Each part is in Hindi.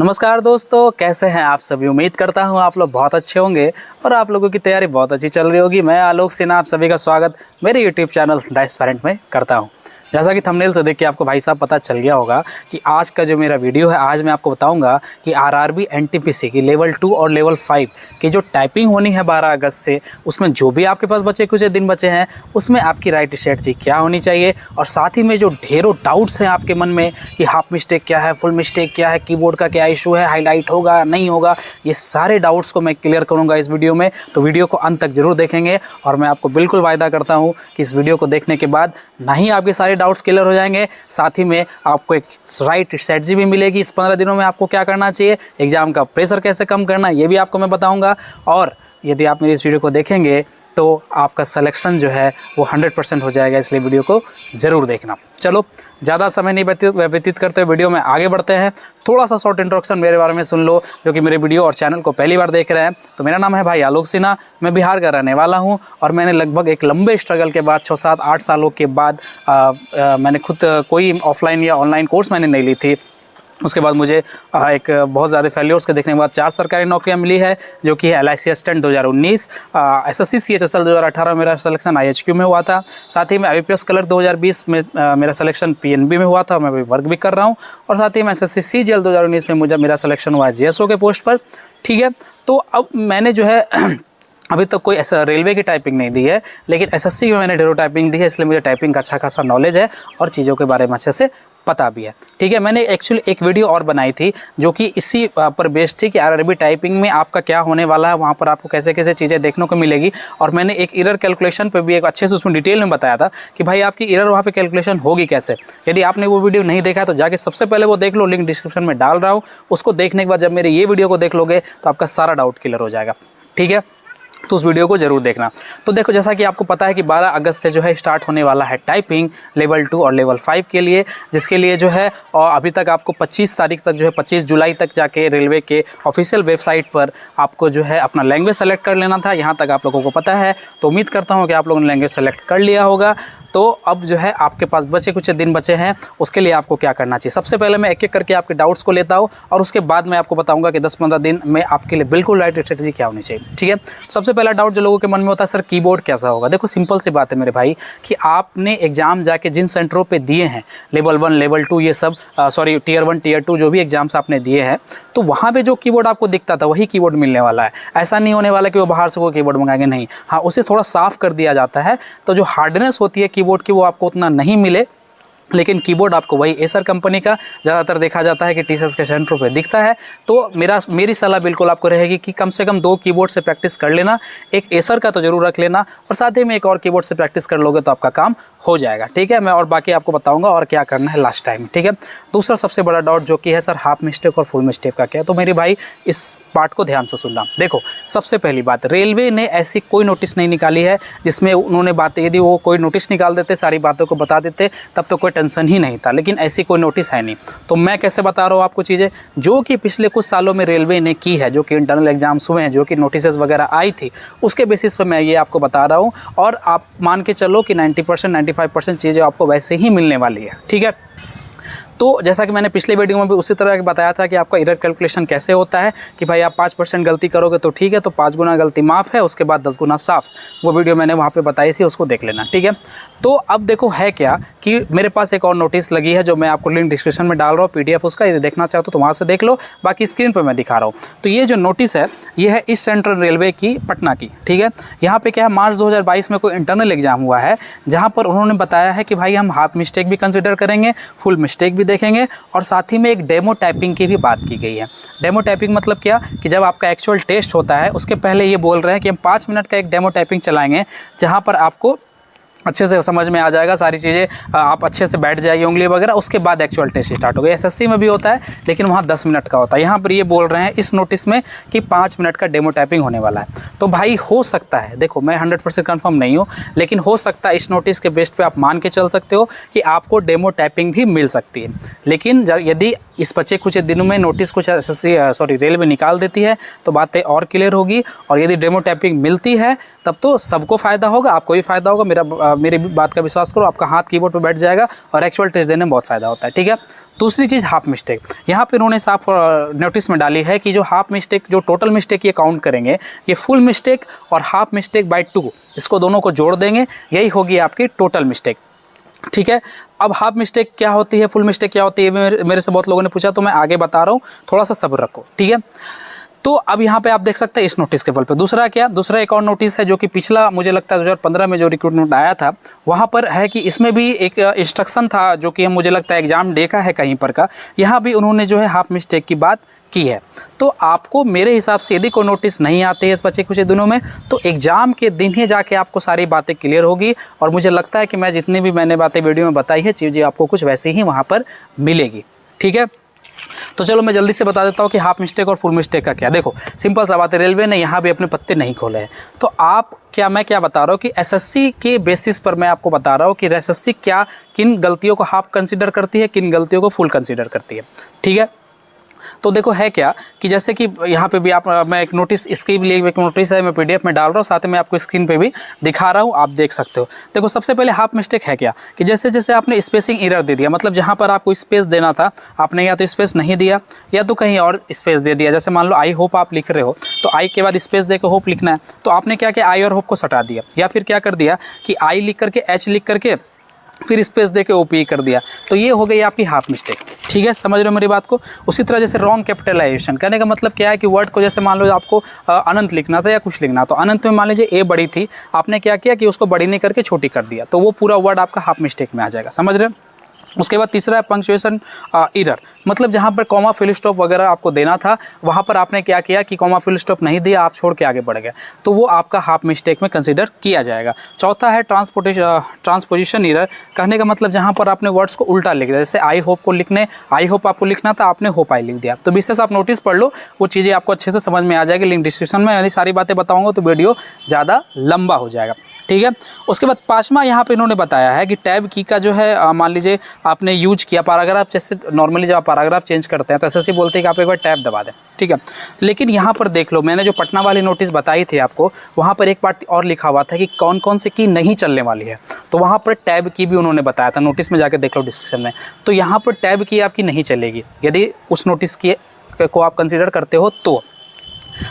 नमस्कार दोस्तों, कैसे हैं आप सभी। उम्मीद करता हूं आप लोग बहुत अच्छे होंगे और आप लोगों की तैयारी बहुत अच्छी चल रही होगी। मैं आलोक सिन्हा आप सभी का स्वागत मेरे यूट्यूब चैनल द एस्पायरेंट में करता हूं। जैसा कि थंबनेल से देख के आपको भाई साहब पता चल गया होगा कि आज का जो मेरा वीडियो है, आज मैं आपको बताऊंगा कि आरआरबी एनटीपीसी की लेवल 2 और लेवल 5 की जो टाइपिंग होनी है 12 अगस्त से, उसमें जो भी आपके पास बचे कुछ दिन बचे हैं उसमें आपकी राइट स्ट्रेटजी क्या होनी चाहिए, और साथ ही में जो ढेरों डाउट्स हैं आपके मन में कि हाफ मिस्टेक क्या है, फुल मिस्टेक क्या है, कीबोर्ड का क्या इशू है, हाईलाइट होगा नहीं होगा, ये सारे डाउट्स को मैं क्लियर करूँगा इस वीडियो में। तो वीडियो को अंत तक जरूर देखेंगे और मैं आपको बिल्कुल वायदा करता हूँ कि इस वीडियो को देखने के बाद ना ही आपके सारे डाउट्स क्लियर हो जाएंगे, साथ ही में आपको एक राइट स्ट्रेटजी भी मिलेगी। इस 15 दिनों में आपको क्या करना चाहिए, एग्जाम का प्रेशर कैसे कम करना, ये भी आपको मैं बताऊंगा। और यदि आप मेरी इस वीडियो को देखेंगे तो आपका सिलेक्शन जो है वो 100% हो जाएगा, इसलिए वीडियो को ज़रूर देखना। चलो ज़्यादा समय नहीं व्यतीत करते हुए वीडियो में आगे बढ़ते हैं। थोड़ा सा शॉर्ट इंट्रोडक्शन मेरे बारे में सुन लो, जो कि मेरे वीडियो और चैनल को पहली बार देख रहे हैं। तो मेरा नाम है भाई आलोक सिन्हा, मैं बिहार का रहने वाला हूं और मैंने लगभग एक लंबे स्ट्रगल के बाद 6, 7, 8 सालों के बाद मैंने खुद कोई ऑफलाइन या ऑनलाइन कोर्स मैंने नहीं ली थी। उसके बाद मुझे एक बहुत ज़्यादा फेल्योर्स के देखने के बाद 4 सरकारी नौकरियां मिली है, जो कि है LIC असिस्टेंट 2019, SSC CHSL 2018 मेरा सिलेक्शन IHQ में हुआ था। साथ ही में IBPS क्लर्क 2020 में मेरा सिलेक्शन PNB में हुआ था, मैं भी वर्क भी कर रहा हूं। और साथ ही में SSC CGL 2019 में मेरा सिलेक्शन हुआ है GSO के पोस्ट पर। ठीक है, तो अब मैंने जो है अभी तक कोई ऐसा रेलवे की टाइपिंग नहीं दी है, लेकिन SSC में मैंने ढेरों टाइपिंग दी है, इसलिए मुझे टाइपिंग का अच्छा खासा नॉलेज है और चीज़ों के बारे में अच्छे से पता भी है। ठीक है, मैंने एक्चुअली एक वीडियो और बनाई थी जो कि इसी पर बेस्ड थी कि आरआरबी टाइपिंग में आपका क्या होने वाला है, वहाँ पर आपको कैसे कैसे चीज़ें देखने को मिलेगी। और मैंने एक एरर कैलकुलेशन पे भी एक अच्छे से उसमें डिटेल में बताया था कि भाई आपकी एरर वहाँ पे कैलकुलेशन होगी कैसे। यदि आपने वो वीडियो नहीं देखा है तो जाके सबसे पहले वो देख लो, लिंक डिस्क्रिप्शन में डाल रहा हूँ। उसको देखने के बाद जब मेरे ये वीडियो को देख लोगे तो आपका सारा डाउट क्लियर हो जाएगा। ठीक है, तो उस वीडियो को जरूर देखना। तो देखो, जैसा कि आपको पता है कि 12 अगस्त से जो है स्टार्ट होने वाला है टाइपिंग लेवल 2 और लेवल 5 के लिए, जिसके लिए जो है और अभी तक आपको 25 तारीख तक जो है 25 जुलाई तक जाके रेलवे के ऑफिशियल वेबसाइट पर आपको जो है अपना लैंग्वेज सेलेक्ट कर लेना था। यहाँ तक आप लोगों को पता है, तो उम्मीद करता हूँ कि आप लोगों ने लैंग्वेज सेलेक्ट कर लिया होगा। तो अब जो है आपके पास बचे कुछ दिन बचे हैं, उसके लिए आपको क्या करना चाहिए। सबसे पहले मैं एक एक करके आपके डाउट्स को लेता हूँ और उसके बाद मैं आपको बताऊँगा कि 10-15 दिन में आपके लिए बिल्कुल राइट स्ट्रेटजी क्या होनी चाहिए। ठीक है, सबसे पहला डाउट जो लोगों के मन में होता है, सर कीबोर्ड कैसा होगा। देखो, सिंपल सी बात है मेरे भाई कि आपने एग्जाम जाके जिन सेंटरों पे दिए हैं लेवल 1 लेवल 2 ये सब सॉरी टियर 1 टियर 2 जो भी एग्जाम्स आपने दिए हैं, तो वहाँ पे जो कीबोर्ड आपको दिखता था वही कीबोर्ड मिलने वाला है। ऐसा नहीं होने वाला कि वो बाहर से कोई कीबोर्ड मंगाएंगे, नहीं। हाँ, उसे थोड़ा साफ कर दिया जाता है, तो जो हार्डनेस होती है कीबोर्ड की वो आपको उतना नहीं मिले, लेकिन कीबोर्ड आपको वही एसर कंपनी का ज़्यादातर देखा जाता है कि टीचर्स के सेंटरों पे दिखता है। तो मेरी सलाह बिल्कुल आपको रहेगी कि कम से कम 2 कीबोर्ड से प्रैक्टिस कर लेना, एक एसर का तो जरूर रख लेना और साथ ही में एक और कीबोर्ड से प्रैक्टिस कर लोगे तो आपका काम हो जाएगा। ठीक है, मैं और बाकी आपको बताऊंगा और क्या करना है लास्ट टाइम। ठीक है, दूसरा सबसे बड़ा डाउट जो कि है, सर हाफ मिस्टेक और फुल मिस्टेक का क्या। तो मेरे भाई इस पार्ट को ध्यान से सुनना। देखो, सबसे पहली बात, रेलवे ने ऐसी कोई नोटिस नहीं निकाली है जिसमें उन्होंने बातें, यदि वो कोई नोटिस निकाल देते, सारी बातों को बता देते, तब तो कोई टेंशन ही नहीं था, लेकिन ऐसी कोई नोटिस है नहीं। तो मैं कैसे बता रहा हूँ आपको चीज़ें जो कि पिछले कुछ सालों में रेलवे ने की है, जो कि इंटरनल एग्जाम्स हुए हैं, जो कि नोटिस वगैरह आई थी, उसके बेसिस पर मैं ये आपको बता रहा हूँ। और आप मान के चलो कि 90% 95% चीज़ें आपको वैसे ही मिलने वाली है। ठीक है, तो जैसा कि मैंने पिछले वीडियो में भी उसी तरह बताया था कि आपका एरर कैलकुलेशन कैसे होता है कि भाई आप 5% गलती करोगे तो ठीक है, तो 5 गुना गलती माफ़ है, उसके बाद 10 गुना साफ़। वो वीडियो मैंने वहाँ पे बताई थी, उसको देख लेना। ठीक है, तो अब देखो है क्या कि मेरे पास एक और नोटिस लगी है जो मैं आपको लिंक डिस्क्रिप्शन में डाल रहा हूँ, PDF उसका, यदि देखना चाहो तो वहाँ से देख लो, बाकी स्क्रीन पर मैं दिखा रहा हूँ। तो ये जो नोटिस है ये है ईस्ट सेंट्रल रेलवे की पटना की। ठीक है, यहाँ पे क्या है, मार्च 2022 में कोई इंटरनल एग्जाम हुआ है जहाँ पर उन्होंने बताया है कि भाई हम हाफ मिस्टेक भी कंसिडर करेंगे, फुल मिस्टेक भी देखेंगे, और साथ ही में एक डेमो टाइपिंग की भी बात की गई है। डेमो टाइपिंग मतलब क्या कि जब आपका एक्चुअल टेस्ट होता है उसके पहले ये बोल रहे हैं कि हम 5 मिनट का एक डेमो टाइपिंग चलाएंगे, जहाँ पर आपको अच्छे से समझ में आ जाएगा सारी चीज़ें, आप अच्छे से बैठ जाएगी उंगली वगैरह, उसके बाद एक्चुअल टेस्ट स्टार्ट होगा। SSC में भी होता है लेकिन वहाँ 10 मिनट का होता है। यहाँ पर ये बोल रहे हैं इस नोटिस में कि 5 मिनट का डेमो टाइपिंग होने वाला है। तो भाई हो सकता है, देखो मैं 100% कन्फर्म नहीं हूँ, लेकिन हो सकता है इस नोटिस के बेस पे आप मान के चल सकते हो कि आपको डेमो टाइपिंग भी मिल सकती है। लेकिन यदि इस बचे कुछ दिनों में नोटिस कुछ रेलवे निकाल देती है तो बातें और क्लियर होगी, और यदि डेमो टाइपिंग मिलती है तब तो सबको फ़ायदा होगा, आपको भी फ़ायदा होगा, मेरा मेरी बात का विश्वास करो, आपका हाथ कीबोर्ड पे बैठ जाएगा और एक्चुअल टेस्ट देने में बहुत फ़ायदा होता है। ठीक है, दूसरी चीज़ हाफ मिस्टेक, यहाँ पे उन्होंने साफ नोटिस में डाली है कि जो हाफ मिस्टेक, जो टोटल मिस्टेक ये काउंट करेंगे, ये फुल मिस्टेक और हाफ मिस्टेक बाय 2, इसको दोनों को जोड़ देंगे, यही होगी आपकी टोटल मिस्टेक। ठीक है, अब हाफ मिस्टेक क्या होती है, फुल मिस्टेक क्या होती है, मेरे से बहुत लोगों ने पूछा, तो मैं आगे बता रहा हूँ, थोड़ा सा सब्र रखो। ठीक है, तो अब यहाँ पे आप देख सकते हैं इस नोटिस के बल पे। दूसरा क्या, दूसरा एक और नोटिस है जो कि पिछला मुझे लगता है 2015 में जो रिक्रूटमेंट आया था, वहाँ पर है कि इसमें भी एक इंस्ट्रक्शन था जो कि मुझे लगता है एग्जाम डे का है कहीं पर का, यहाँ भी उन्होंने जो है हाफ मिस्टेक की बात की है। तो आपको मेरे हिसाब से यदि कोई नोटिस नहीं आते हैं इस बच्चे कुछ दिनों में, तो एग्ज़ाम के दिन ही जाके आपको सारी बातें क्लियर होगी, और मुझे लगता है कि मैं जितनी भी मैंने बातें वीडियो में बताई है, चीज़ें आपको कुछ वैसे ही वहाँ पर मिलेगी। ठीक है, तो चलो मैं जल्दी से बता देता हूँ कि हाफ मिस्टेक और फुल मिस्टेक का क्या। देखो सिंपल सा बात है, रेलवे ने यहाँ भी अपने पत्ते नहीं खोले हैं। तो मैं क्या बता रहा हूँ कि एसएससी के बेसिस पर मैं आपको बता रहा हूँ कि एसएससी क्या किन गलतियों को हाफ कंसीडर करती है, किन गलतियों को फुल कंसीडर करती है। ठीक है, तो देखो है क्या कि जैसे कि यहाँ पे भी मैं एक नोटिस, इसके लिए एक नोटिस है, मैं पीडीएफ में डाल रहा हूँ, साथ में आपको स्क्रीन पे भी दिखा रहा हूँ, आप देख सकते हो। देखो सबसे पहले हाफ मिस्टेक है क्या कि जैसे जैसे आपने स्पेसिंग एरर दे दिया, मतलब जहाँ पर आपको स्पेस देना था आपने या तो स्पेस नहीं दिया या तो कहीं और स्पेस दे दिया। जैसे मान लो आई होप आप लिख रहे हो, तो आई के बाद स्पेस दे के होप लिखना है, तो आपने क्या किया, आई और होप को सटा दिया, या फिर क्या कर दिया कि आई लिख करके एच लिख करके फिर स्पेस दे के ओपी कर दिया, तो ये हो गई आपकी हाफ मिस्टेक। ठीक है, समझ रहे हो मेरी बात को। उसी तरह जैसे रॉन्ग कैपिटलाइजेशन, कहने का मतलब क्या है कि वर्ड को जैसे मान लो आपको अनंत लिखना था या कुछ लिखना, तो अनंत में मान लीजिए ए बड़ी थी, आपने क्या किया कि उसको बड़ी नहीं करके छोटी कर दिया, तो वो पूरा वर्ड आपका हाफ मिस्टेक में आ जाएगा। समझ रहे हो। उसके बाद तीसरा है पंक्चुएशन एरर, मतलब जहाँ पर कॉमा फिल स्टॉप वगैरह आपको देना था, वहाँ पर आपने क्या किया कि कॉमा फिल स्टॉप नहीं दिया, आप छोड़ के आगे बढ़ गए, तो वो आपका हाफ मिस्टेक में कंसीडर किया जाएगा। चौथा है ट्रांसपोजिशन एरर, कहने का मतलब जहाँ पर आपने वर्ड्स को उल्टा लिख दिया, जैसे आई होप को आई होप आपको लिखना था, आपने होप आई लिख दिया। तो विशेष आप नोटिस पढ़ लो, वो चीज़ें आपको अच्छे से समझ में आ जाएगी। लिंक डिस्क्रिप्शन में, यदि सारी बातें बताऊँगा तो वीडियो ज़्यादा लंबा हो जाएगा। ठीक है, उसके बाद पाँचवा यहाँ पे इन्होंने बताया है कि टैब की का जो है मान लीजिए आपने यूज किया पैराग्राफ, जैसे नॉर्मली जब आप पैराग्राफ चेंज करते हैं तो ऐसे बोलते हैं कि आप एक बार टैब दबा दें। ठीक है, लेकिन यहाँ पर देख लो, मैंने जो पटना वाली नोटिस बताई थी आपको, वहाँ पर एक बात और लिखा हुआ था कि कौन कौन से की नहीं चलने वाली है, तो वहाँ पर टैब की भी उन्होंने बताया था, नोटिस में जाकर देख लो डिस्क्रिप्शन में। तो यहाँ पर टैब की आपकी नहीं चलेगी यदि उस नोटिस की को आप कंसिडर करते हो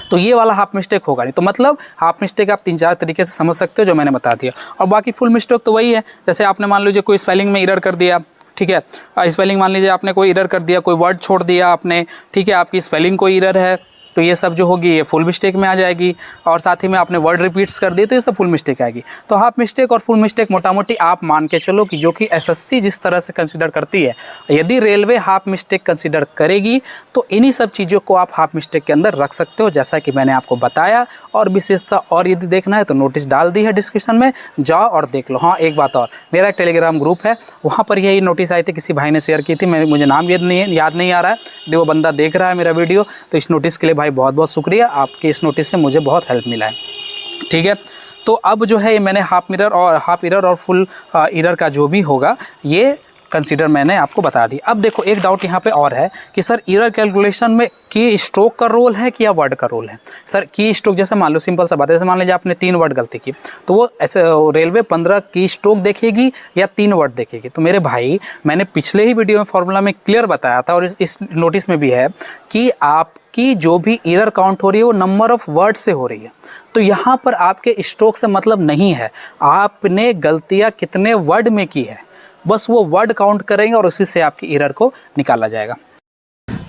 तो ये वाला हाफ मिस्टेक होगा नहीं। तो मतलब हाफ मिस्टेक आप 3-4 तरीके से समझ सकते हो जो मैंने बता दिया। और बाकी फुल मिस्टेक तो वही है, जैसे आपने मान लीजिए कोई स्पेलिंग में एरर कर दिया, ठीक है, स्पेलिंग मान लीजिए आपने कोई एरर कर दिया, कोई वर्ड छोड़ दिया आपने, ठीक है, आपकी स्पेलिंग कोई एरर है, तो ये सब जो होगी ये फुल मिस्टेक में आ जाएगी। और साथ ही में आपने वर्ड रिपीट्स कर दिए तो ये सब फुल मिस्टेक आएगी। तो हाफ मिस्टेक और फुल मिस्टेक मोटा मोटी आप मान के चलो कि जो कि एसएससी जिस तरह से कंसीडर करती है, यदि रेलवे हाफ मिस्टेक कंसीडर करेगी तो इन्हीं सब चीज़ों को आप हाफ मिस्टेक के अंदर रख सकते हो, जैसा कि मैंने आपको बताया। और विशेषता और यदि देखना है तो नोटिस डाल दी है डिस्क्रिप्शन में, जाओ और देख लो। हाँ, एक बात और, मेरा एक टेलीग्राम ग्रुप है, वहाँ पर यही नोटिस आई थी, किसी भाई ने शेयर की थी, मुझे नाम याद नहीं आ रहा है, यदि वो बंदा देख रहा है मेरा वीडियो तो इस नोटिस के लिए भाई बहुत बहुत शुक्रिया, आपके इस नोटिस से मुझे बहुत हेल्प मिला है। ठीक है, तो अब जो है मैंने हाफ एरर और फुल एरर का जो भी होगा ये कंसीडर मैंने आपको बता दी। अब देखो एक डाउट यहाँ पे और है कि सर एरर कैलकुलेशन में की स्ट्रोक का रोल है कि या वर्ड का रोल है। सर की स्ट्रोक, जैसे मान लो सिंपल सा बात है, जैसे मान लीजिए आपने 3 वर्ड गलती की, तो वो ऐसे रेलवे 15 की स्ट्रोक देखेगी या 3 वर्ड देखेगी। तो मेरे भाई मैंने पिछले ही वीडियो में फॉर्मूला में क्लियर बताया था और इस नोटिस में भी है कि आपकी जो भी एरर काउंट हो रही है वो नंबर ऑफ वर्ड से हो रही है। तो यहाँ पर आपके स्ट्रोक से मतलब नहीं है, आपने गलतियाँ कितने वर्ड में की है, बस वो वर्ड काउंट करेंगे और उसी से आपकी एरर को निकाला जाएगा।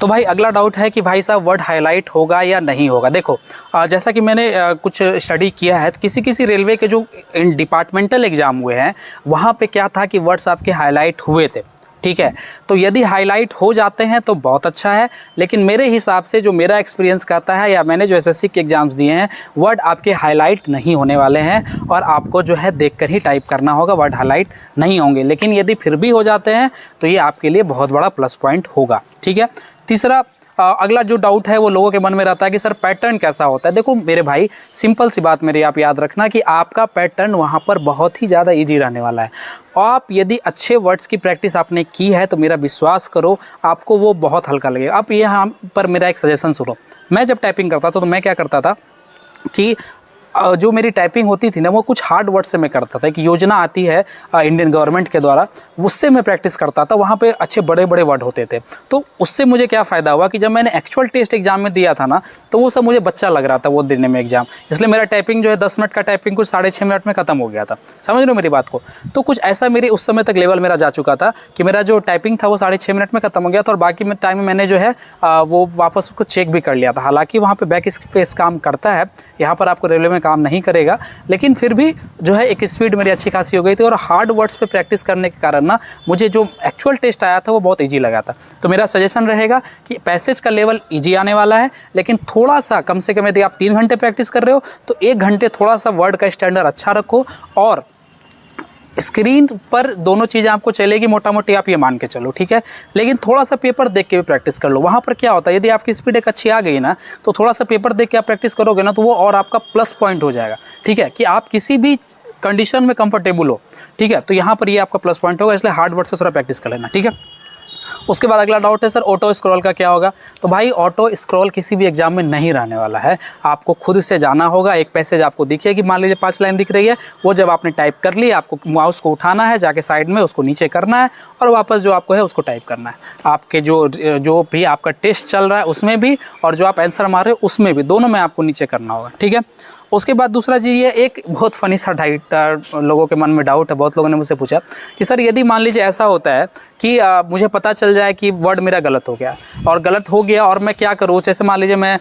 तो भाई अगला डाउट है कि भाई साहब वर्ड हाईलाइट होगा या नहीं होगा। देखो जैसा कि मैंने कुछ स्टडी किया है, तो किसी रेलवे के जो डिपार्टमेंटल एग्जाम हुए हैं वहाँ पे क्या था कि वर्ड्स आपके हाईलाइट हुए थे। ठीक है, तो यदि हाईलाइट हो जाते हैं तो बहुत अच्छा है, लेकिन मेरे हिसाब से जो मेरा एक्सपीरियंस कहता है या मैंने जो एसएससी के एग्जाम्स दिए हैं, वर्ड आपके हाईलाइट नहीं होने वाले हैं और आपको जो है देखकर ही टाइप करना होगा, वर्ड हाईलाइट नहीं होंगे। लेकिन यदि फिर भी हो जाते हैं तो ये आपके लिए बहुत बड़ा प्लस पॉइंट होगा। ठीक है, तीसरा अगला जो डाउट है वो लोगों के मन में रहता है कि सर पैटर्न कैसा होता है। देखो मेरे भाई सिंपल सी बात मेरी आप याद रखना कि आपका पैटर्न वहाँ पर बहुत ही ज़्यादा इजी रहने वाला है। आप यदि अच्छे वर्ड्स की प्रैक्टिस आपने की है तो मेरा विश्वास करो आपको वो बहुत हल्का लगेगा। अब यहाँ पर मेरा एक सजेशन सुनो, मैं जब टाइपिंग करता था तो मैं क्या करता था कि जो मेरी टाइपिंग होती थी ना वो कुछ हार्ड वर्ड से मैं करता था। एक योजना आती है इंडियन गवर्नमेंट के द्वारा, उससे मैं प्रैक्टिस करता था। वहाँ पे अच्छे बड़े बड़े वर्ड होते थे। तो उससे मुझे क्या फ़ायदा हुआ कि जब मैंने एक्चुअल टेस्ट एग्जाम में दिया था ना, तो वो सब मुझे बच्चा लग रहा था वो देने में एग्जाम। इसलिए मेरा टाइपिंग जो है 10 मिनट का टाइपिंग कुछ 6.5 मिनट में ख़त्म हो गया था। समझ रहे हो मेरी बात को? तो कुछ ऐसा मेरे उस समय तक लेवल मेरा जा चुका था कि मेरा जो टाइपिंग था वो 6.5 मिनट में ख़त्म हो गया था, और बाकी में टाइम में मैंने जो है वो वापस उसको चेक भी कर लिया था। हालांकि वहाँ पे बैक स्पेस काम करता है, यहाँ पर आपको रेलवे में काम नहीं करेगा, लेकिन फिर भी जो है एक स्पीड मेरी अच्छी खासी हो गई थी। और हार्ड वर्ड्स पे प्रैक्टिस करने के कारण ना मुझे जो एक्चुअल टेस्ट आया था वो बहुत ईजी लगा था। तो मेरा सजेशन रहेगा कि पैसेज का लेवल ईजी आने वाला है, लेकिन थोड़ा सा कम से कम यदि आप 3 घंटे प्रैक्टिस कर रहे हो तो 1 घंटे थोड़ा सा वर्ड का स्टैंडर्ड अच्छा रखो, और स्क्रीन पर दोनों चीज़ें आपको चलेगी मोटा मोटी, आप ये मान के चलो, ठीक है। लेकिन थोड़ा सा पेपर देख के भी प्रैक्टिस कर लो। वहाँ पर क्या होता है, यदि आपकी स्पीड एक अच्छी आ गई ना, तो थोड़ा सा पेपर देख के आप प्रैक्टिस करोगे ना, तो वो और आपका प्लस पॉइंट हो जाएगा, ठीक है, कि आप किसी भी कंडीशन में कंफर्टेबल हो, ठीक है। तो यहाँ पर ये आपका प्लस पॉइंट होगा, इसलिए हार्ड वर्ड से थोड़ा प्रैक्टिस कर लेना, ठीक है। उसके बाद अगला डाउट है सर ऑटो स्क्रॉल का क्या होगा। तो भाई ऑटो स्क्रॉल किसी भी एग्जाम में नहीं रहने वाला है। आपको खुद से जाना होगा, एक पैसेज आपको दिखेगी, मान लीजिए 5 लाइन दिख रही है, वो जब आपने टाइप कर ली, आपको माउस को उठाना है, जाके साइड में उसको नीचे करना है, और वापस जो आपको है उसको टाइप करना है। आपके जो भी आपका टेस्ट चल रहा है उसमें भी, और जो आप आंसर मार रहे हो उसमें भी, दोनों में आपको नीचे करना होगा, ठीक है। उसके बाद दूसरा चीज़ ये, एक बहुत फनी सा लोगों के मन में डाउट है, बहुत लोगों ने मुझसे पूछा कि सर यदि मान लीजिए ऐसा होता है कि मुझे पता चल जाए कि वर्ड मेरा गलत हो गया, और गलत हो गया और मैं क्या करूँ। जैसे मान लीजिए मैं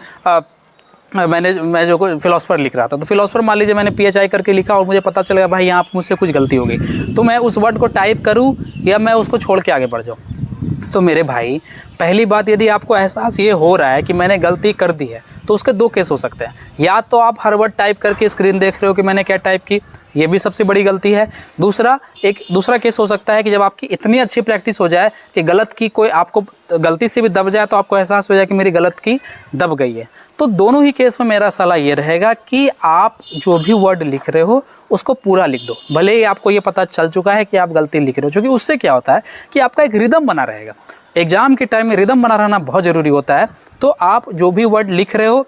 जो फिलोसफर लिख रहा था, तो फिलोसफर मान लीजिए मैंने PHI करके लिखा और मुझे पता चलेगा भाई यहाँ मुझसे कुछ गलती हो गई, तो मैं उस वर्ड को टाइप करूँ या मैं उसको छोड़ के आगे बढ़ जाऊँ। तो मेरे भाई, पहली बात, यदि आपको एहसास ये हो रहा है कि मैंने गलती कर दी है, तो उसके 2 केस हो सकते हैं। या तो आप हर वर्ड टाइप करके स्क्रीन देख रहे हो कि मैंने क्या टाइप की, ये भी सबसे बड़ी गलती है। दूसरा केस हो सकता है कि जब आपकी इतनी अच्छी प्रैक्टिस हो जाए कि गलत की कोई आपको गलती से भी दब जाए, तो आपको एहसास हो जाए कि मेरी गलत की दब गई है। तो दोनों ही केस में मेरा सलाह ये रहेगा कि आप जो भी वर्ड लिख रहे हो उसको पूरा लिख दो, भले ही आपको ये पता चल चुका है कि आप गलती लिख रहे हो, क्योंकि उससे क्या होता है कि आपका एक रिदम बना रहेगा। एग्जाम के टाइम में रिदम बना रहना बहुत ज़रूरी होता है। तो आप जो भी वर्ड लिख रहे हो,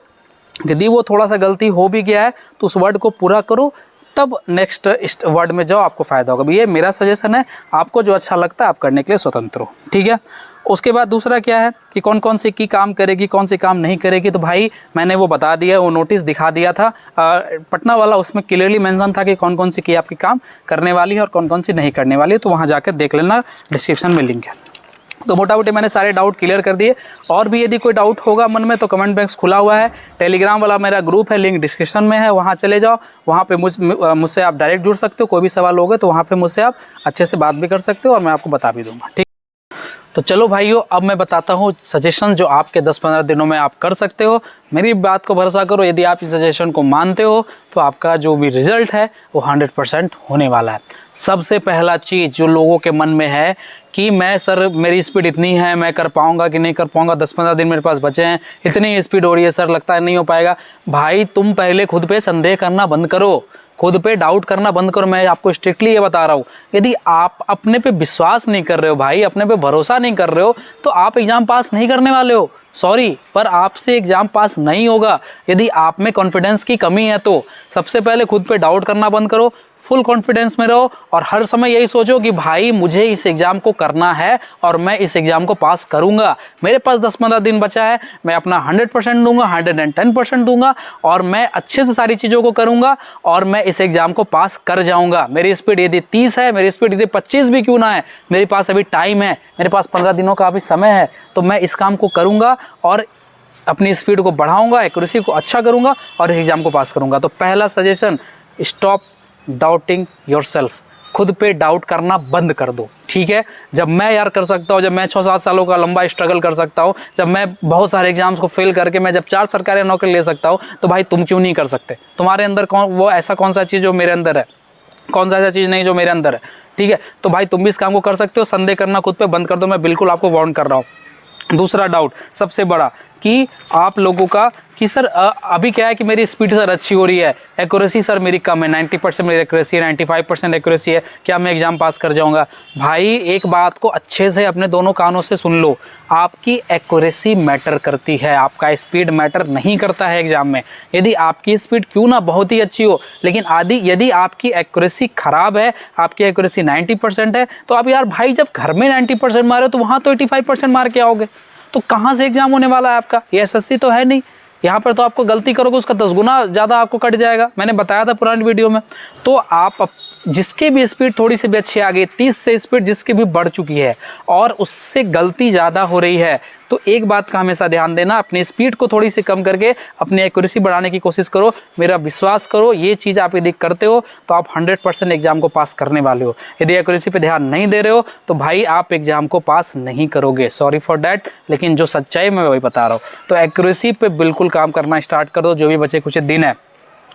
यदि वो थोड़ा सा गलती हो भी गया है, तो उस वर्ड को पूरा करो, तब नेक्स्ट वर्ड में जाओ, आपको फ़ायदा होगा। ये मेरा सजेशन है, आपको जो अच्छा लगता है आप करने के लिए स्वतंत्र हो, ठीक है। उसके बाद दूसरा क्या है कि कौन कौन सी की काम करेगी, कौन सी काम नहीं करेगी। तो भाई मैंने वो बता दिया, वो नोटिस दिखा दिया था पटना वाला, उसमें क्लियरली मेंशन था कि कौन कौन सी की आपकी काम करने वाली है और कौन कौन सी नहीं करने वाली है। तो वहाँ जाकर देख लेना, डिस्क्रिप्शन में लिंक है। तो मोटा मोटी मैंने सारे डाउट क्लियर कर दिए। और भी यदि कोई डाउट होगा मन में तो कमेंट बॉक्स खुला हुआ है, टेलीग्राम वाला मेरा ग्रुप है, लिंक डिस्क्रिप्शन में है, वहाँ चले जाओ। वहाँ पे मुझसे आप डायरेक्ट जुड़ सकते हो, कोई भी सवाल होगा तो वहाँ पे मुझसे आप अच्छे से बात भी कर सकते हो और मैं आपको बता भी दूँगा, ठीक। तो चलो भाइयों, अब मैं बताता हूँ सजेशन जो आपके 10-15 दिनों में आप कर सकते हो। मेरी बात को भरोसा करो, यदि आप इस सजेशन को मानते हो तो आपका जो भी रिजल्ट है वो 100% होने वाला है। सबसे पहला चीज़ जो लोगों के मन में है कि मैं सर मेरी स्पीड इतनी है, मैं कर पाऊंगा कि नहीं कर पाऊंगा, 10-15 दिन मेरे पास बचे हैं, इतनी स्पीड हो रही है सर, लगता है नहीं हो पाएगा। भाई तुम पहले खुद पे संदेह करना बंद करो, खुद पे डाउट करना बंद करो। मैं आपको स्ट्रिक्टली ये बता रहा हूँ, यदि आप अपने पे विश्वास नहीं कर रहे हो भाई, अपने पे भरोसा नहीं कर रहे हो, तो आप एग्जाम पास नहीं करने वाले हो। सॉरी, पर आपसे एग्जाम पास नहीं होगा। यदि आप में कॉन्फिडेंस की कमी है तो सबसे पहले खुद पे डाउट करना बंद करो, फुल कॉन्फिडेंस में रहो और हर समय यही सोचो कि भाई मुझे इस एग्ज़ाम को करना है और मैं इस एग्ज़ाम को पास करूंगा। मेरे पास 10-15 दिन बचा है, मैं अपना 100% दूंगा, 110% दूंगा और मैं अच्छे से सारी चीज़ों को करूंगा और मैं इस एग्ज़ाम को पास कर जाऊंगा। मेरी स्पीड यदि 30 है, मेरी स्पीड यदि 25 भी क्यों ना है, मेरे पास अभी टाइम है, मेरे पास 15 दिनों का अभी समय है, तो मैं इस काम को करूँगा और अपनी स्पीड को बढ़ाऊँगा, एक्यूरेसी को अच्छा करूँगा और इस एग्ज़ाम को पास करूँगा। तो पहला सजेशन, स्टॉप डाउटिंग योरसेल्फ। खुद पे डाउट करना बंद कर दो, ठीक है। जब मैं यार कर सकता हूँ, जब मैं 6-7 सालों का लंबा स्ट्रगल कर सकता हूँ, जब मैं बहुत सारे एग्जाम्स को फेल करके मैं जब 4 सरकारी नौकरी ले सकता हूँ, तो भाई तुम क्यों नहीं कर सकते? तुम्हारे अंदर कौन सा चीज़ जो मेरे अंदर है, कौन सा ऐसा चीज़ नहीं जो मेरे अंदर है, ठीक है। तो भाई तुम भी इस काम को कर सकते हो। संदेह करना खुद पे बंद कर दो, मैं बिल्कुल आपको वार्न कर रहा हूँ। दूसरा डाउट सबसे बड़ा कि आप लोगों का कि सर अभी क्या है कि मेरी स्पीड सर अच्छी हो रही है, एक्यूरेसी सर मेरी कम है, 90% मेरी एक्यूरेसी है, 95% एक्यूरेसी है, क्या मैं एग्ज़ाम पास कर जाऊंगा? भाई एक बात को अच्छे से अपने दोनों कानों से सुन लो, आपकी एक्यूरेसी मैटर करती है, आपका स्पीड मैटर नहीं करता है एग्ज़ाम में। यदि आपकी स्पीड क्यों ना बहुत ही अच्छी हो, लेकिन यदि आपकी एक्यूरेसी ख़राब है, आपकी एक्यूरेसी 90% है, तो आप यार भाई जब घर में 90% मारे तो वहाँ तो 85% मार के आओगे, तो कहाँ से एग्ज़ाम होने वाला है आपका? ये एसएससी तो है नहीं। यहाँ पर तो आपको गलती करोगे उसका 10 गुना ज़्यादा आपको कट जाएगा, मैंने बताया था पुरानी वीडियो में। तो आप जिसके भी स्पीड थोड़ी सी भी अच्छी आ गई, 30 से स्पीड जिसकी भी बढ़ चुकी है और उससे गलती ज़्यादा हो रही है, तो एक बात का हमेशा ध्यान देना, अपनी स्पीड को थोड़ी सी कम करके अपनी एक्यूरेसी बढ़ाने की कोशिश करो। मेरा विश्वास करो, ये चीज़ आप यदि करते हो तो आप 100% एग्जाम को पास करने वाले हो। यदि एक्यूरेसी पे ध्यान नहीं दे रहे हो तो भाई आप एग्जाम को पास नहीं करोगे, सॉरी फॉर डैट, लेकिन जो सच्चाई मैं वही बता रहा हूँ। तो एक्यूरेसी पे बिल्कुल काम करना स्टार्ट कर दो, जो भी बचे कुछ दिन है।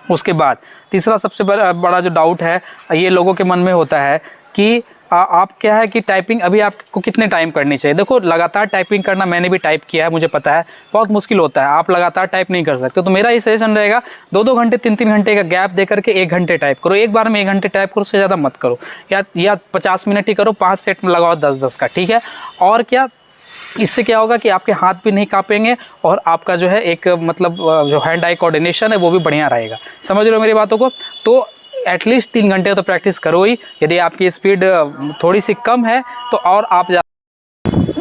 उसके बाद तीसरा सबसे बड़ा जो डाउट है ये लोगों के मन में होता है कि आप क्या है कि टाइपिंग अभी आपको कितने टाइम करनी चाहिए। देखो लगातार टाइपिंग करना, मैंने भी टाइप किया है, मुझे पता है बहुत मुश्किल होता है, आप लगातार टाइप नहीं कर सकते। तो मेरा ये सजेशन रहेगा 2-2 घंटे 3-3 घंटे का गैप दे करके 1 घंटे टाइप करो, एक बार में 1 घंटे टाइप करो, उससे ज़्यादा मत करो, या 50 मिनट ही करो, 5 सेट में लगाओ 10-10 का, ठीक है। और क्या इससे क्या होगा कि आपके हाथ भी नहीं कांपेंगे और आपका जो है एक मतलब जो हैंड आई कोऑर्डिनेशन है वो भी बढ़िया रहेगा। समझ रहे हो मेरी बातों को? तो एटलीस्ट 3 घंटे तो प्रैक्टिस करो ही। यदि आपकी स्पीड थोड़ी सी कम है तो और आप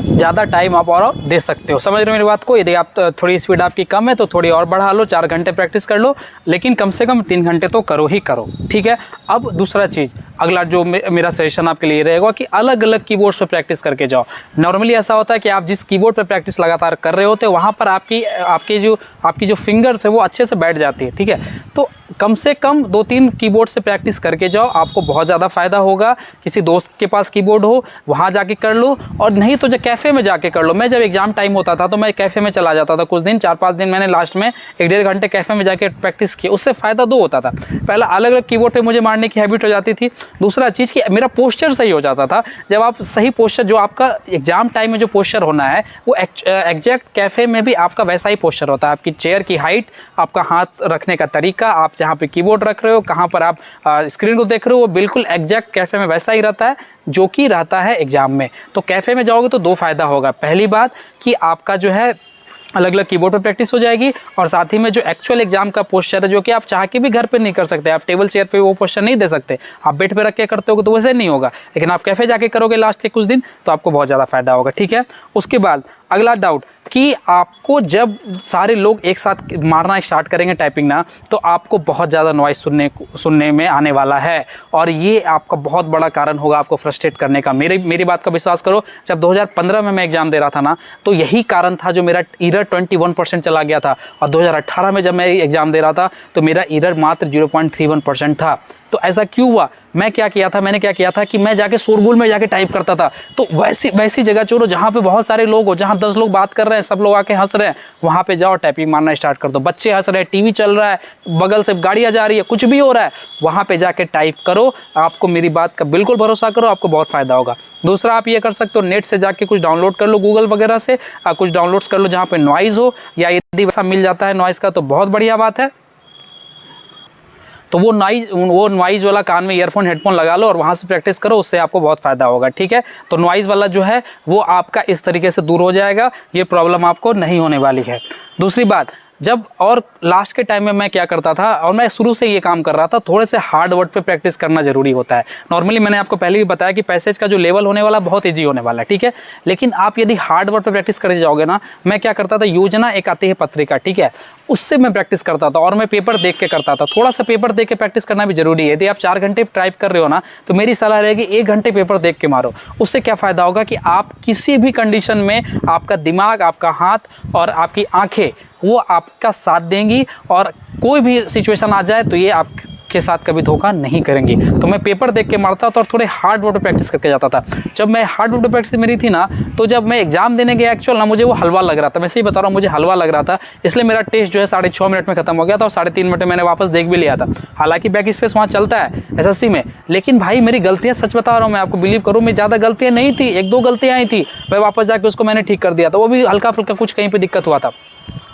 ज़्यादा टाइम आप और दे सकते हो। समझ रहे हो मेरी बात को? यदि आप थोड़ी स्पीड आपकी कम है तो थोड़ी और बढ़ा लो, 4 घंटे प्रैक्टिस कर लो, लेकिन कम से कम 3 घंटे तो करो ही करो, ठीक है। अब दूसरा चीज़, अगला जो मेरा सजेशन आपके लिए रहेगा कि अलग अलग कीबोर्ड्स पर प्रैक्टिस करके जाओ। नॉर्मली ऐसा होता है कि आप जिस कीबोर्ड पर प्रैक्टिस लगातार कर रहे होते हो वहाँ पर आपकी जो फिंगर्स है वो अच्छे से बैठ जाती है, ठीक है। तो कम से कम 2-3 कीबोर्ड से प्रैक्टिस करके जाओ, आपको बहुत ज़्यादा फ़ायदा होगा। किसी दोस्त के पास कीबोर्ड हो वहाँ जाके कर लो, और नहीं तो जो कैफ़े में जाके कर लो। मैं जब एग्ज़ाम टाइम होता था तो मैं कैफ़े में चला जाता था कुछ दिन, 4-5 दिन मैंने लास्ट में 1-1.5 घंटे कैफ़े में जाके प्रैक्टिस की। उससे फ़ायदा 2 होता था, पहला अलग अलग कीबोर्ड पे मुझे मारने की हैबिट हो जाती थी, दूसरा चीज़ कि मेरा पोस्चर सही हो जाता था। जब आप सही पोस्चर, जो आपका एग्ज़ाम टाइम में जो पोस्चर होना है वो एग्जैक्ट कैफ़े में भी आपका वैसा ही पोस्चर होता है। आपकी चेयर की हाइट, आपका हाथ रखने का तरीका, आप जहाँ पे कीबोर्ड रख रहे हो, कहाँ पर आप स्क्रीन को देख रहे हो, वो बिल्कुल एग्जैक्ट कैफ़े में वैसा ही रहता है जो कि रहता है एग्ज़ाम में। तो कैफ़े में जाओगे तो 2 फ़ायदा होगा। पहली बात कि आपका जो है अलग अलग कीबोर्ड पर प्रैक्टिस हो जाएगी, और साथ ही में जो एक्चुअल एग्जाम का पोस्चर है जो कि आप चाह के भी घर पे नहीं कर सकते, आप टेबल चेयर पे वो पोस्चर नहीं दे सकते, आप बेड पे रख के करते हो तो वैसे नहीं होगा, लेकिन आप कैफ़े जाके करोगे लास्ट के कुछ दिन तो आपको बहुत ज़्यादा फायदा होगा, ठीक है। उसके बाद अगला डाउट कि आपको जब सारे लोग एक साथ मारना स्टार्ट करेंगे टाइपिंग ना, तो आपको बहुत ज़्यादा नॉइस सुनने में आने वाला है, और ये आपका बहुत बड़ा कारण होगा आपको फ्रस्ट्रेट करने का। मेरी बात का विश्वास करो, जब 2015 में मैं एग्ज़ाम दे रहा था ना, तो यही कारण था जो मेरा ईरर 21% चला गया था, और 2018 में जब मैं एग्ज़ाम दे रहा था तो मेरा ईरर मात्र 0.31% था। तो ऐसा क्यों हुआ? मैंने क्या किया था कि मैं जाके शोरगुल में जाके टाइप करता था। तो वैसी जगह चुनो जहाँ पे बहुत सारे लोग हो, जहाँ 10 लोग बात कर रहे हैं, सब लोग आके हंस रहे हैं, वहाँ पे जाओ, टाइपिंग मारना स्टार्ट कर दो। बच्चे हंस रहे हैं, टीवी चल रहा है, बगल से गाड़ियाँ जा रही है, कुछ भी हो रहा है, वहाँ पे जाके टाइप करो। आपको मेरी बात का बिल्कुल भरोसा करो, आपको बहुत फ़ायदा होगा। दूसरा आप ये कर सकते हो, नेट से जाके कुछ डाउनलोड कर लो, गूगल वगैरह से कुछ डाउनलोड्स कर लो जहाँ पे नॉइज़ हो, या यदि वैसा मिल जाता है नॉइज़ का तो बहुत बढ़िया बात है। तो वो नॉइज़ वाला कान में ईयरफोन हेडफोन लगा लो और वहाँ से प्रैक्टिस करो, उससे आपको बहुत फ़ायदा होगा, ठीक है। तो नॉइज़ वाला जो है वो आपका इस तरीके से दूर हो जाएगा, ये प्रॉब्लम आपको नहीं होने वाली है। दूसरी बात, जब और लास्ट के टाइम में मैं क्या करता था, और मैं शुरू से ये काम कर रहा था, थोड़े से हार्ड वर्ड पे प्रैक्टिस करना जरूरी होता है। नॉर्मली मैंने आपको पहले भी बताया कि पैसेज का जो लेवल होने वाला बहुत ईजी होने वाला है, ठीक है। लेकिन आप यदि हार्ड वर्ड पे प्रैक्टिस करते जाओगे ना, मैं क्या करता था, योजना एक आती है पत्रिका, ठीक है, उससे मैं प्रैक्टिस करता था, और मैं पेपर देख के करता था। थोड़ा सा पेपर देख के प्रैक्टिस करना भी जरूरी है। यदि आप 4 घंटे टाइप कर रहे हो ना, तो मेरी सलाह रहेगी 1 घंटे पेपर देख के मारो। उससे क्या फ़ायदा होगा कि आप किसी भी कंडीशन में आपका दिमाग, आपका हाथ और आपकी आंखें वो आपका साथ देंगी, और कोई भी सिचुएशन आ जाए तो ये आपके साथ कभी धोखा नहीं करेंगी। तो मैं पेपर देख के मारता था और थोड़े हार्ड वर्ड पे प्रैक्टिस करके जाता था। जब मैं हार्ड वर्ड पे प्रैक्टिस मेरी थी ना, तो जब मैं एग्जाम देने गया एक्चुअल ना, मुझे वो हलवा लग रहा था, मैं सही बता रहा हूँ, मुझे हलवा लग रहा था। इसलिए मेरा टेस्ट जो है 6.5 मिनट में खत्म हो गया था, और 3.5 मिनट में मैंने वापस देख भी लिया था। हालांकि बैक स्पेस वहाँ चलता है एसएससी में, लेकिन भाई मेरी गलतियाँ, सच बता रहा हूँ मैं आपको, बिलीव करो, मेरी ज़्यादा गलतियाँ नहीं थी, 1-2 गलतियाँ आई थी, मैं वापस जाके उसको मैंने ठीक कर दिया था। वो भी हल्का फुल्का कुछ कहीं पर दिक्कत हुआ था।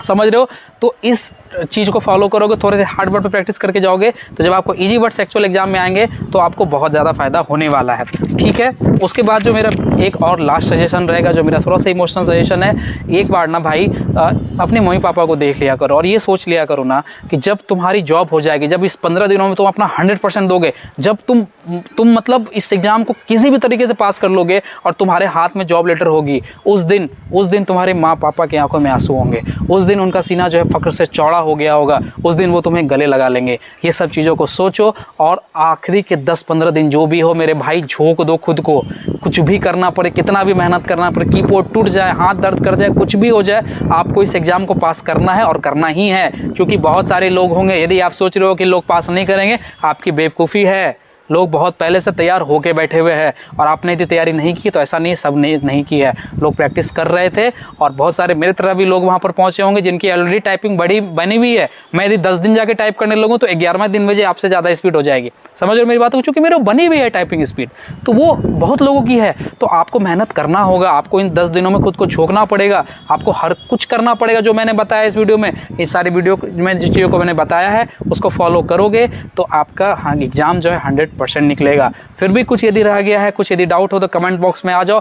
समझ रहे हो। तो इस चीज़ को फॉलो करोगे, थोड़े से हार्ड वर्ड पे प्रैक्टिस करके जाओगे, तो जब आपको इजी वर्ड्स एक्चुअल एग्जाम में आएंगे तो आपको बहुत ज़्यादा फायदा होने वाला है। ठीक है, उसके बाद जो मेरा एक और लास्ट सजेशन रहेगा, जो मेरा थोड़ा सा इमोशनल सजेशन है, एक बार ना भाई अपने मम्मी पापा को देख लिया करो और ये सोच लिया करो ना कि जब तुम्हारी जॉब हो जाएगी, जब इस 15 दिनों में तुम अपना 100% दोगे, जब तुम मतलब इस एग्ज़ाम को किसी भी तरीके से पास कर लोगे और तुम्हारे हाथ में जॉब लेटर होगी, उस दिन तुम्हारे माँ पापा की आंखों में आंसू होंगे, उस दिन उनका सीना जो है फ़ख्र से चौड़ा हो गया होगा, उस दिन वो तुम्हें गले लगा लेंगे। ये सब चीज़ों को सोचो और आखिरी के 10-15 दिन जो भी हो मेरे भाई, झोंक दो खुद को। कुछ भी करना पड़े, कितना भी मेहनत करना पड़े, कीबोर्ड टूट जाए, हाथ दर्द कर जाए, कुछ भी हो जाए, आपको इस एग्ज़ाम को पास करना है और करना ही है। क्योंकि बहुत सारे लोग होंगे, यदि आप सोच रहे हो कि लोग पास नहीं करेंगे, आपकी बेवकूफ़ी है। लोग बहुत पहले से तैयार होके बैठे हुए हैं और आपने यदि तैयारी नहीं की तो ऐसा नहीं, सब ने नहीं की है। लोग प्रैक्टिस कर रहे थे और बहुत सारे मेरे तरह भी लोग वहाँ पर पहुँचे होंगे जिनकी ऑलरेडी टाइपिंग बनी हुई है। मैं यदि 10 दिन जाके टाइप करने लगूँ तो 11वें दिन मुझे आपसे ज़्यादा स्पीड हो जाएगी। समझ लो मेरी बात को, चूँकि मेरे बनी हुई है टाइपिंग स्पीड, तो वो बहुत लोगों की है। तो आपको मेहनत करना होगा, आपको इन 10 दिनों में खुद को झोंकना पड़ेगा, आपको हर कुछ करना पड़ेगा जो मैंने बताया इस वीडियो में। इस सारी वीडियो में जिस चीज़ों को मैंने बताया है उसको फॉलो करोगे तो आपका एग्ज़ाम जो है 100% निकलेगा। फिर भी कुछ यदि रह गया है, कुछ यदि डाउट हो तो कमेंट बॉक्स में आ जाओ,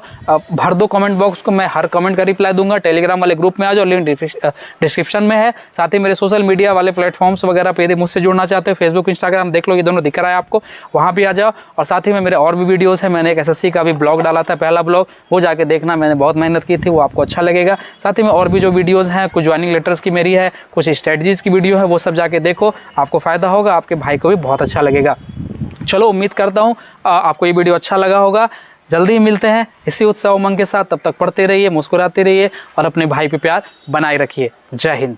भर दो कमेंट बॉक्स को, मैं हर कमेंट का रिप्लाई दूंगा। टेलीग्राम वाले ग्रुप में आ जाओ, लिंक डिस्क्रिप्शन में है। साथ ही मेरे सोशल मीडिया वाले प्लेटफॉर्म्स वगैरह पे यदि मुझसे जुड़ना चाहते हो, फेसबुक इंस्टाग्राम देख लो, ये दोनों दिख रहा है आपको, वहाँ भी आ जाओ। और साथ ही में मेरे और भी वीडियोज़ हैं, मैंने एक SSC का भी ब्लॉग डाला था, पहला ब्लॉग, वो जाके देखना, मैंने बहुत मेहनत की थी, वो आपको अच्छा लगेगा। साथ ही में और भी जो वीडियोज़ हैं, कुछ ज्वाइनिंग लेटर्स की मेरी है, कुछ स्ट्रेटजीज़ की वीडियो है, वो सब जाके देखो, आपको फ़ायदा होगा, आपके भाई को भी बहुत अच्छा लगेगा। चलो, उम्मीद करता हूँ आपको ये वीडियो अच्छा लगा होगा। जल्दी ही मिलते हैं इसी उत्साह उमंग के साथ। तब तक पढ़ते रहिए, मुस्कुराते रहिए और अपने भाई पे प्यार बनाए रखिए। जय हिंद।